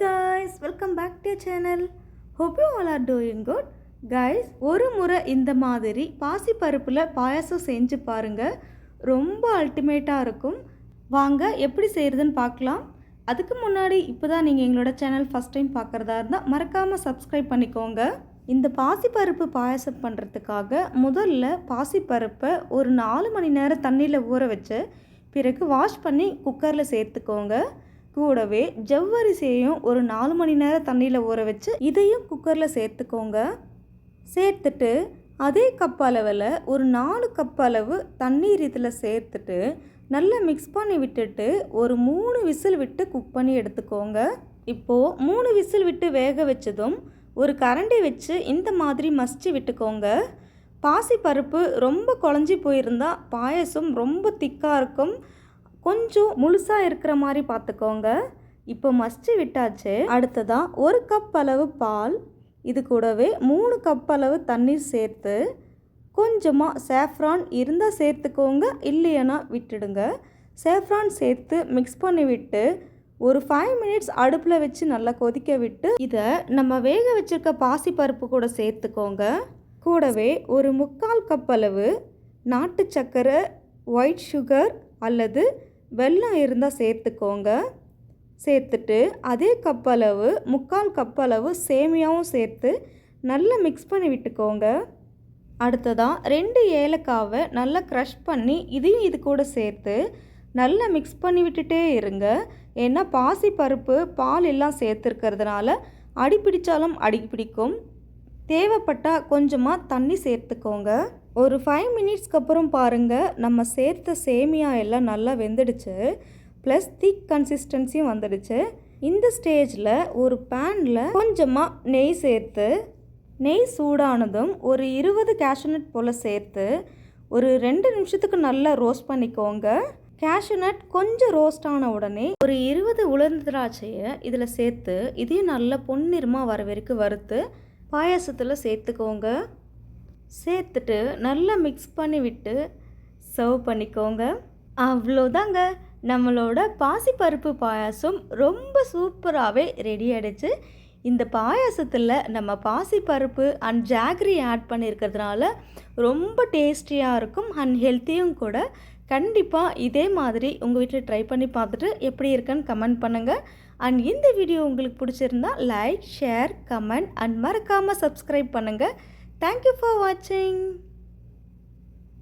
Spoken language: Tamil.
guys, welcome back to your channel. Hope you all are doing good. Guys, ஒரு முறை இந்த மாதிரி பாசிப்பருப்புல பாயாசம் செஞ்சு பாருங்க. ரொம்ப அல்டிமேட்டா இருக்கும். வாங்க எப்படி செய்யறதுன்னு பார்க்கலாம். அதுக்கு முன்னாடி இப்போதான் நீங்க எங்களோட சேனல் ஃபர்ஸ்ட் டைம் பார்க்கறதா இருந்தா மறக்காம Subscribe பண்ணிக்கோங்க. இந்த பாசிப்பருப்பு பாயாசம் பண்ணுறதுக்காக முதல்ல பாசிப்பருப்பை ஒரு 4 மணி நேரம் தண்ணியில் ஊற வச்சு பிறகு வாஷ் பண்ணி குக்கரில் சேர்த்துக்கோங்க. கூடவே ஜவ்வரிசியையும் ஒரு 4 மணி நேரம் தண்ணியில் ஊற வச்சு இதையும் குக்கரில் சேர்த்துக்கோங்க. சேர்த்துட்டு அதே கப் அளவில் ஒரு 4 கப் அளவு தண்ணீர் இதில் சேர்த்துட்டு நல்லா மிக்ஸ் பண்ணி விட்டுட்டு ஒரு 3 விசில் விட்டு குக் பண்ணி எடுத்துக்கோங்க. இப்போது 3 விசில் விட்டு வேக வச்சதும் ஒரு கரண்டி வச்சு இந்த மாதிரி மசிச்சு விட்டுக்கோங்க. பாசிப்பருப்பு ரொம்ப குழஞ்சி போயிருந்தால் பாயசம் ரொம்ப திக்காக இருக்கும். கொஞ்சம் முழுசாக இருக்கிற மாதிரி பார்த்துக்கோங்க. இப்போ மசிச்சு விட்டாச்சு. அடுத்ததாக 1 கப் அளவு பால், இது கூடவே 3 கப் அளவு தண்ணீர் சேர்த்து கொஞ்சமாக சேஃப்ரான் இருந்தால் சேர்த்துக்கோங்க, இல்லைன்னா விட்டுடுங்க. சேஃப்ரான் சேர்த்து மிக்ஸ் பண்ணி விட்டு ஒரு 5 மினிட்ஸ் அடுப்பில் வச்சு நல்லா கொதிக்க விட்டு இதை நம்ம வேக வச்சுருக்க பாசிப்பருப்பு கூட சேர்த்துக்கோங்க. கூடவே ஒரு 3/4 கப் அளவு நாட்டு சர்க்கரை, ஒயிட் சுகர் அல்லது வெல்லம் இருந்தால் சேர்த்துக்கோங்க. சேர்த்துட்டு அதே கப் அளவு 3/4 கப் அளவு சேமியாவும் சேர்த்து நல்லா மிக்ஸ் பண்ணி விட்டுக்கோங்க. அடுத்ததாக 2 ஏலக்காவை நல்லா க்ரஷ் பண்ணி இதையும் இது கூட சேர்த்து நல்லா மிக்ஸ் பண்ணி விட்டுட்டே இருங்க. ஏன்னா பாசிப்பருப்பு பால் எல்லாம் சேர்த்துருக்கிறதுனால அடி பிடிச்சாலும் அடி பிடிக்கும். தேவைப்பட்டால் கொஞ்சமாக தண்ணி சேர்த்துக்கோங்க. ஒரு 5 மினிட்ஸ்க்கு அப்புறம் பாருங்கள், நம்ம சேர்த்த சேமியா எல்லாம் நல்லா வெந்துடுச்சு. ப்ளஸ் திக் கன்சிஸ்டன்சியும் வந்துடுச்சு. இந்த ஸ்டேஜில் ஒரு பேனில் கொஞ்சமாக நெய் சேர்த்து நெய் சூடானதும் ஒரு 20 கேஷ்யூநட் போல் சேர்த்து ஒரு 2 நிமிஷத்துக்கு நல்லா ரோஸ்ட் பண்ணிக்கோங்க. கேஷ்யூநட் கொஞ்சம் ரோஸ்ட் ஆன உடனே ஒரு 20 உலர்ந்த திராட்சையை இதில் சேர்த்து இதையும் நல்லா பொன்னிறமாக வர வரைக்கும் வறுத்து பாயாசத்தில் சேர்த்துக்கோங்க. சேர்த்துட்டு நல்லா மிக்ஸ் பண்ணி விட்டு சர்வ் பண்ணிக்கோங்க. அவ்வளோதாங்க, நம்மளோட பாசிப்பருப்பு பாயாசம் ரொம்ப சூப்பராகவே ரெடி ஆகிடுச்சு. இந்த பாயாசத்தில் நம்ம பாசிப்பருப்பு அண்ட் ஜாகரி ஆட் பண்ணியிருக்கிறதுனால ரொம்ப டேஸ்டியாக இருக்கும் அண்ட் ஹெல்த்தியும் கூட. கண்டிப்பாக இதே மாதிரி உங்கள் வீட்டில் ட்ரை பண்ணி பார்த்துட்டு எப்படி இருக்குன்னு கமெண்ட் பண்ணுங்கள். அண்ட் இந்த வீடியோ உங்களுக்கு பிடிச்சிருந்தா லைக், ஷேர், கமெண்ட் அண்ட் மறக்காமல் Subscribe பண்ணுங்கள். தேங்க்யூ ஃபார் வாட்சிங்.